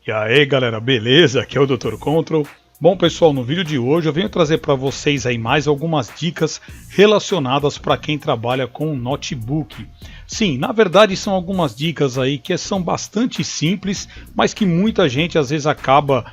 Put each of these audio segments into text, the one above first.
E aí galera, beleza? Aqui é o Dr. Control. Bom pessoal, no vídeo de hoje eu venho trazer para vocês aí mais algumas dicas relacionadas para quem trabalha com notebook. Sim, na verdade são algumas dicas aí que são bastante simples, mas que muita gente às vezes acaba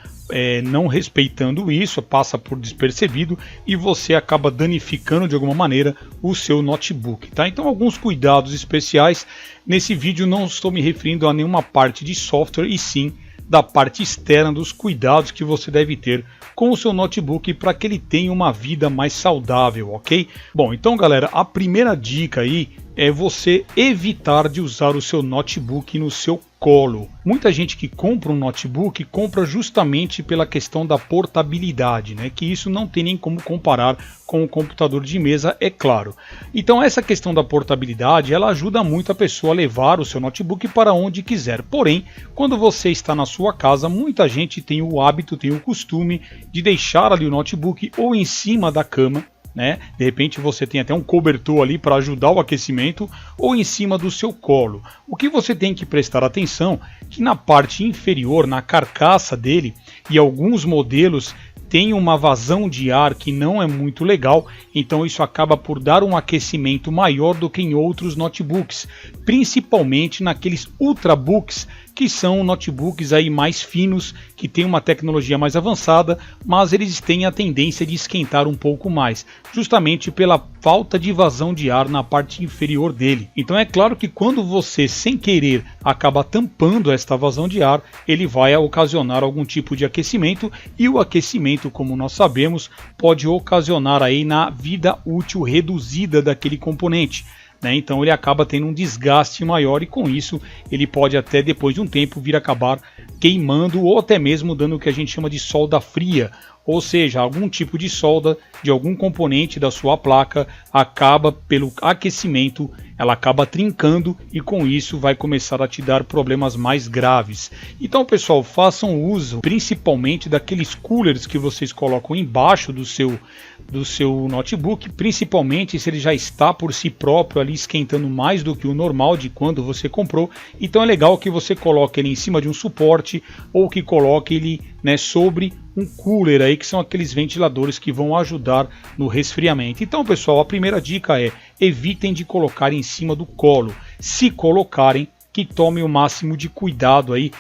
não respeitando isso, passa por despercebido e você acaba danificando de alguma maneira o seu notebook, tá? Então alguns cuidados especiais. Nesse vídeo não estou me referindo a nenhuma parte de software e sim da parte externa dos cuidados que você deve ter com o seu notebook para que ele tenha uma vida mais saudável, ok? Bom, então galera, a primeira dica aí é você evitar de usar o seu notebook no seu colo. Muita gente que compra um notebook compra justamente pela questão da portabilidade, né? Que isso não tem nem como comparar com o computador de mesa, é claro. Então essa questão da portabilidade, ela ajuda muito a pessoa a levar o seu notebook para onde quiser. Porém, quando você está na sua casa, muita gente tem o hábito, tem o costume de deixar ali o notebook ou em cima da cama, né? De repente você tem até um cobertor ali para ajudar o aquecimento ou em cima do seu colo. O que você tem que prestar atenção é que na parte inferior, na carcaça dele, e alguns modelos tem uma vazão de ar que não é muito legal, então isso acaba por dar um aquecimento maior do que em outros notebooks, principalmente naqueles ultrabooks, que são notebooks aí mais finos, que tem uma tecnologia mais avançada, mas eles têm a tendência de esquentar um pouco mais, justamente pela falta de vazão de ar na parte inferior dele. Então é claro que quando você, sem querer, acaba tampando esta vazão de ar, ele vai ocasionar algum tipo de aquecimento, e o aquecimento, como nós sabemos, pode ocasionar aí na vida útil reduzida daquele componente. Então ele acaba tendo um desgaste maior e com isso ele pode até depois de um tempo vir acabar queimando ou até mesmo dando o que a gente chama de solda fria, ou seja, algum tipo de solda de algum componente da sua placa acaba pelo aquecimento, ela acaba trincando e com isso vai começar a te dar problemas mais graves. Então pessoal, façam uso principalmente daqueles coolers que vocês colocam embaixo do seu notebook, principalmente se ele já está por si próprio ali esquentando mais do que o normal de quando você comprou. Então é legal que você coloque ele em cima de um suporte ou que coloque ele, né, sobre um cooler aí, que são aqueles ventiladores que vão ajudar no resfriamento. Então pessoal, a primeira dica é: evitem de colocar em cima do colo. Se colocarem, que tomem o máximo de cuidado aí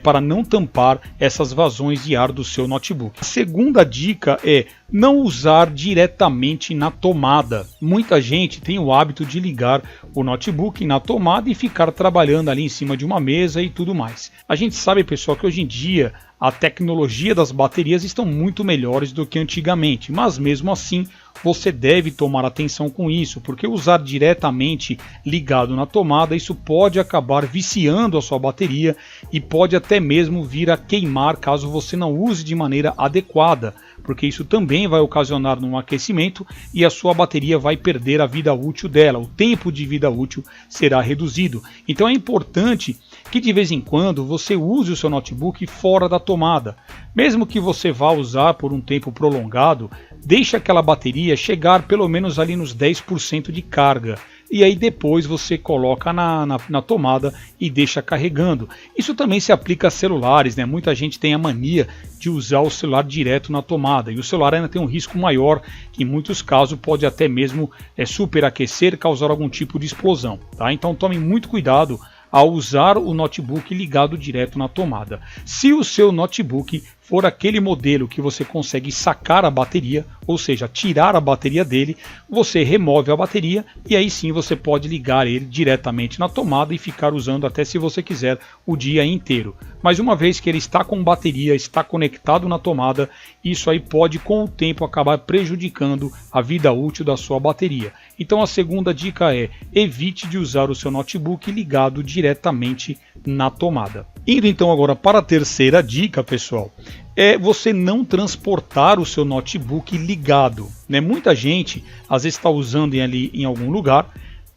para não tampar essas vazões de ar do seu notebook. A segunda dica é não usar diretamente na tomada. Muita gente tem o hábito de ligar o notebook na tomada e ficar trabalhando ali em cima de uma mesa e tudo mais. A gente sabe, pessoal, que hoje em dia a tecnologia das baterias estão muito melhores do que antigamente, mas mesmo assim você deve tomar atenção com isso, porque usar diretamente ligado na tomada, isso pode acabar viciando a sua bateria e pode até mesmo vir a queimar caso você não use de maneira adequada, porque isso também vai ocasionar um aquecimento e a sua bateria vai perder a vida útil dela, o tempo de vida útil será reduzido. Então é importante que de vez em quando você use o seu notebook fora da tomada. Mesmo que você vá usar por um tempo prolongado, deixe aquela bateria chegar pelo menos ali nos 10% de carga. E aí depois você coloca na tomada e deixa carregando. Isso também se aplica a celulares, né? Muita gente tem a mania de usar o celular direto na tomada. E o celular ainda tem um risco maior, que em muitos casos pode até mesmo superaquecer, causar algum tipo de explosão, tá? Então tomem muito cuidado ao usar o notebook ligado direto na tomada. Se o seu notebook for aquele modelo que você consegue sacar a bateria, ou seja, tirar a bateria dele, você remove a bateria e aí sim você pode ligar ele diretamente na tomada e ficar usando até, se você quiser, o dia inteiro. Mas uma vez que ele está com bateria, está conectado na tomada, isso aí pode com o tempo acabar prejudicando a vida útil da sua bateria. Então a segunda dica é: evite de usar o seu notebook ligado diretamente na tomada. Indo então agora para a terceira dica, pessoal, é você não transportar o seu notebook ligado, né? Muita gente às vezes está usando ali em algum lugar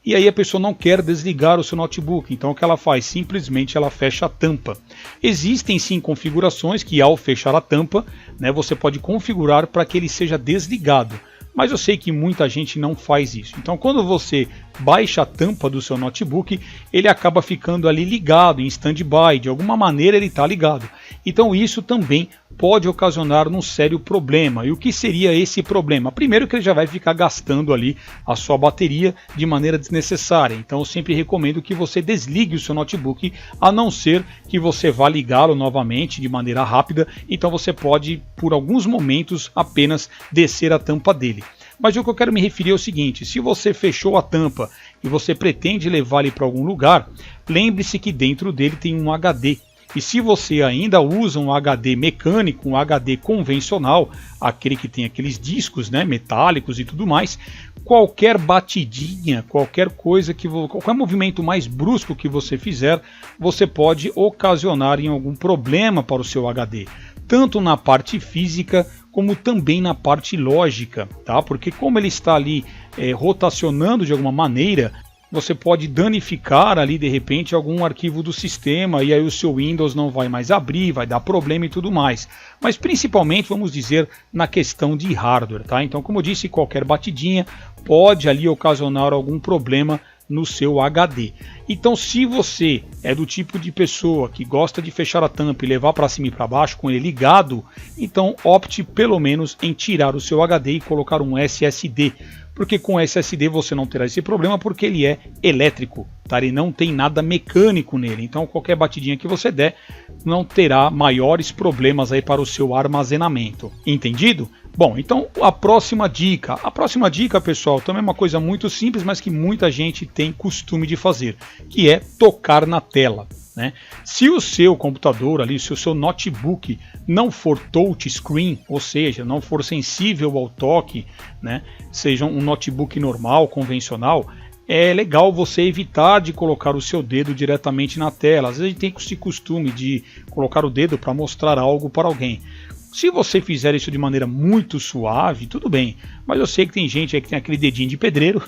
e aí a pessoa não quer desligar o seu notebook, então o que ela faz? Simplesmente ela fecha a tampa. Existem sim configurações que, ao fechar a tampa, né, você pode configurar para que ele seja desligado. Mas eu sei que muita gente não faz isso. Então quando você baixa a tampa do seu notebook, ele acaba ficando ali ligado, em stand-by, de alguma maneira ele está ligado. Então isso também pode ocasionar um sério problema. E o que seria esse problema? Primeiro que ele já vai ficar gastando ali a sua bateria de maneira desnecessária. Então eu sempre recomendo que você desligue o seu notebook, a não ser que você vá ligá-lo novamente de maneira rápida. Então você pode, por alguns momentos, apenas descer a tampa dele. Mas o que eu quero me referir é o seguinte: se você fechou a tampa e você pretende levar ele para algum lugar, lembre-se que dentro dele tem um HD. E se você ainda usa um HD mecânico, um HD convencional, aquele que tem aqueles discos, né, metálicos e tudo mais, qualquer batidinha, qualquer movimento mais brusco que você fizer, você pode ocasionar em algum problema para o seu HD, tanto na parte física como também na parte lógica, tá? Porque como ele está ali rotacionando de alguma maneira, você pode danificar ali de repente algum arquivo do sistema e aí o seu Windows não vai mais abrir, vai dar problema e tudo mais. Mas principalmente vamos dizer na questão de hardware, tá? Então, como eu disse, qualquer batidinha pode ali ocasionar algum problema no seu HD. Então, se você é do tipo de pessoa que gosta de fechar a tampa e levar para cima e para baixo com ele ligado, então opte pelo menos em tirar o seu HD e colocar um SSD, porque com SSD você não terá esse problema, porque ele é elétrico, tá? Ele não tem nada mecânico nele, então qualquer batidinha que você der não terá maiores problemas aí para o seu armazenamento. Entendido? Bom, então a próxima dica, pessoal, também é uma coisa muito simples, mas que muita gente tem costume de fazer, que é tocar na tela, né? Se o seu computador ali, se o seu notebook não for touchscreen, ou seja, não for sensível ao toque, né? Seja um notebook normal, convencional, é legal você evitar de colocar o seu dedo diretamente na tela. Às vezes a gente tem esse costume de colocar o dedo para mostrar algo para alguém. Se você fizer isso de maneira muito suave, tudo bem, mas eu sei que tem gente aí que tem aquele dedinho de pedreiro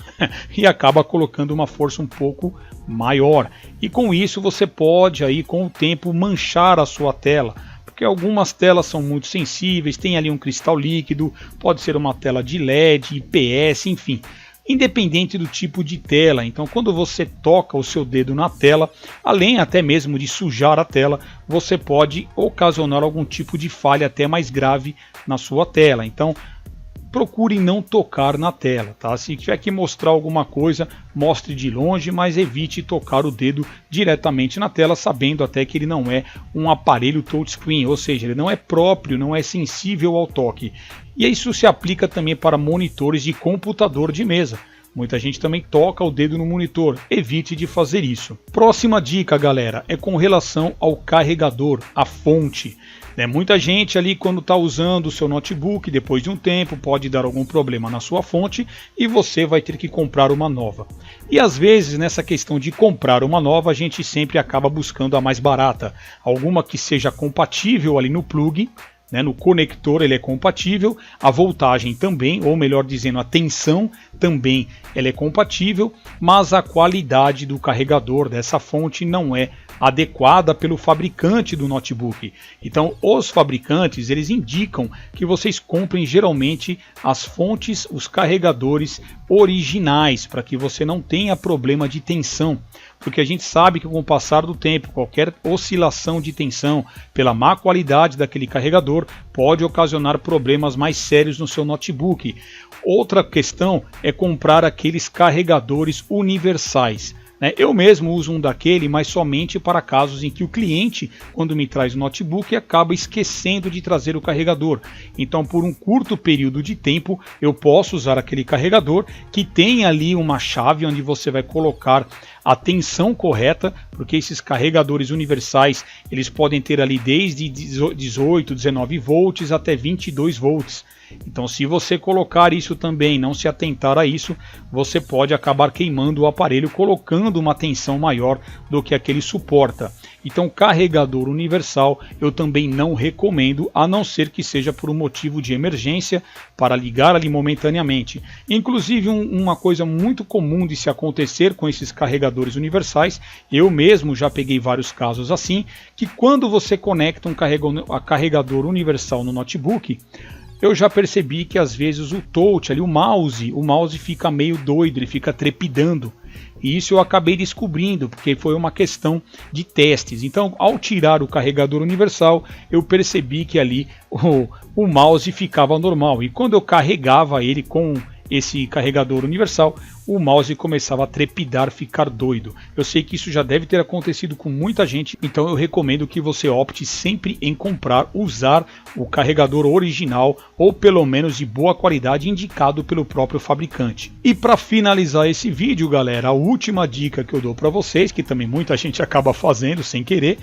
e acaba colocando uma força um pouco maior. E com isso você pode aí com o tempo manchar a sua tela, porque algumas telas são muito sensíveis, tem ali um cristal líquido, pode ser uma tela de LED, IPS, enfim. Independente do tipo de tela, então quando você toca o seu dedo na tela, além até mesmo de sujar a tela, você pode ocasionar algum tipo de falha até mais grave na sua tela. Então procure não tocar na tela, tá? Se tiver que mostrar alguma coisa, mostre de longe, mas evite tocar o dedo diretamente na tela, sabendo até que ele não é um aparelho touchscreen, ou seja, ele não é próprio, não é sensível ao toque. E isso se aplica também para monitores de computador de mesa. Muita gente também toca o dedo no monitor, evite de fazer isso. Próxima dica, galera, é com relação ao carregador, a fonte. Muita gente ali quando está usando o seu notebook, depois de um tempo pode dar algum problema na sua fonte e você vai ter que comprar uma nova. E às vezes nessa questão de comprar uma nova a gente sempre acaba buscando a mais barata, alguma que seja compatível ali no plug, né, no conector ele é compatível, a voltagem também, ou melhor dizendo, a tensão também ela é compatível, mas a qualidade do carregador dessa fonte não é adequada pelo fabricante do notebook. Então os fabricantes eles indicam que vocês comprem geralmente as fontes, os carregadores originais, para que você não tenha problema de tensão, porque a gente sabe que com o passar do tempo qualquer oscilação de tensão pela má qualidade daquele carregador pode ocasionar problemas mais sérios no seu notebook. Outra questão é comprar aqueles carregadores universais. Eu mesmo uso um daquele, mas somente para casos em que o cliente, quando me traz o notebook, acaba esquecendo de trazer o carregador. Então, por um curto período de tempo, eu posso usar aquele carregador que tem ali uma chave onde você vai colocar a tensão correta, porque esses carregadores universais, eles podem ter ali desde 18, 19 volts até 22 volts. Então, se você colocar isso também, não se atentar a isso, você pode acabar queimando o aparelho, colocando uma tensão maior do que aquele suporta. Então, carregador universal eu também não recomendo, a não ser que seja por um motivo de emergência, para ligar ali momentaneamente. Inclusive, uma coisa muito comum de se acontecer com esses carregadores universais, eu mesmo já peguei vários casos assim, que quando você conecta um carregador universal no notebook, eu já percebi que às vezes o touch ali, o mouse fica meio doido, ele fica trepidando. E isso eu acabei descobrindo, porque foi uma questão de testes. Então, ao tirar o carregador universal, eu percebi que ali o mouse ficava normal. E quando eu carregava ele com esse carregador universal, o mouse começava a trepidar, ficar doido. Eu sei que isso já deve ter acontecido com muita gente, então eu recomendo que você opte sempre em usar o carregador original, ou pelo menos de boa qualidade, indicado pelo próprio fabricante. E para finalizar esse vídeo, galera, a última dica que eu dou para vocês, que também muita gente acaba fazendo sem querer,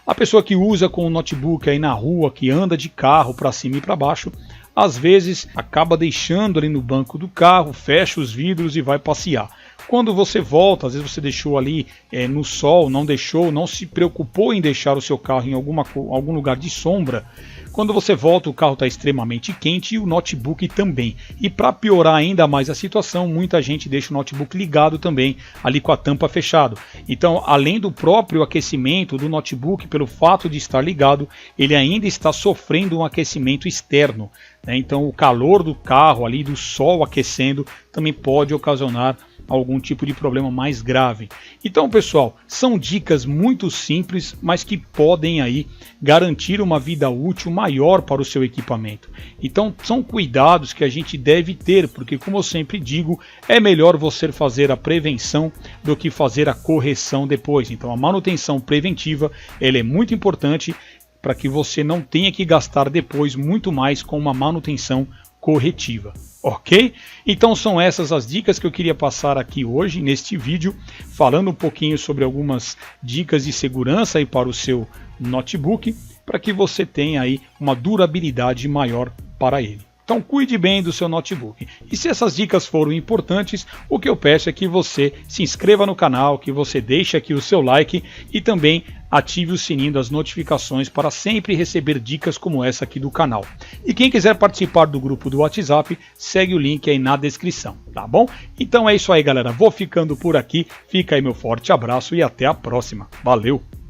a pessoa que usa com o notebook aí na rua, que anda de carro para cima e para baixo, às vezes acaba deixando ali no banco do carro, fecha os vidros e vai passear. Quando você volta, às vezes você deixou ali no sol, não se preocupou em deixar o seu carro em algum lugar de sombra. Quando você volta, o carro está extremamente quente e o notebook também. E para piorar ainda mais a situação, muita gente deixa o notebook ligado também, ali com a tampa fechada. Então, além do próprio aquecimento do notebook, pelo fato de estar ligado, ele ainda está sofrendo um aquecimento externo. Então, o calor do carro, ali do sol aquecendo, também pode ocasionar algum tipo de problema mais grave. Então, pessoal, são dicas muito simples, mas que podem aí garantir uma vida útil maior para o seu equipamento. Então, são cuidados que a gente deve ter, porque, como eu sempre digo, é melhor você fazer a prevenção do que fazer a correção depois. Então, a manutenção preventiva, ela é muito importante para que você não tenha que gastar depois muito mais com uma manutenção corretiva. Ok? Então são essas as dicas que eu queria passar aqui hoje neste vídeo, falando um pouquinho sobre algumas dicas de segurança aí para o seu notebook, para que você tenha aí uma durabilidade maior para ele. Então cuide bem do seu notebook. E se essas dicas foram importantes, o que eu peço é que você se inscreva no canal, que você deixe aqui o seu like e também ative o sininho das notificações para sempre receber dicas como essa aqui do canal. E quem quiser participar do grupo do WhatsApp, segue o link aí na descrição, tá bom? Então é isso aí, galera. Vou ficando por aqui. Fica aí meu forte abraço e até a próxima. Valeu!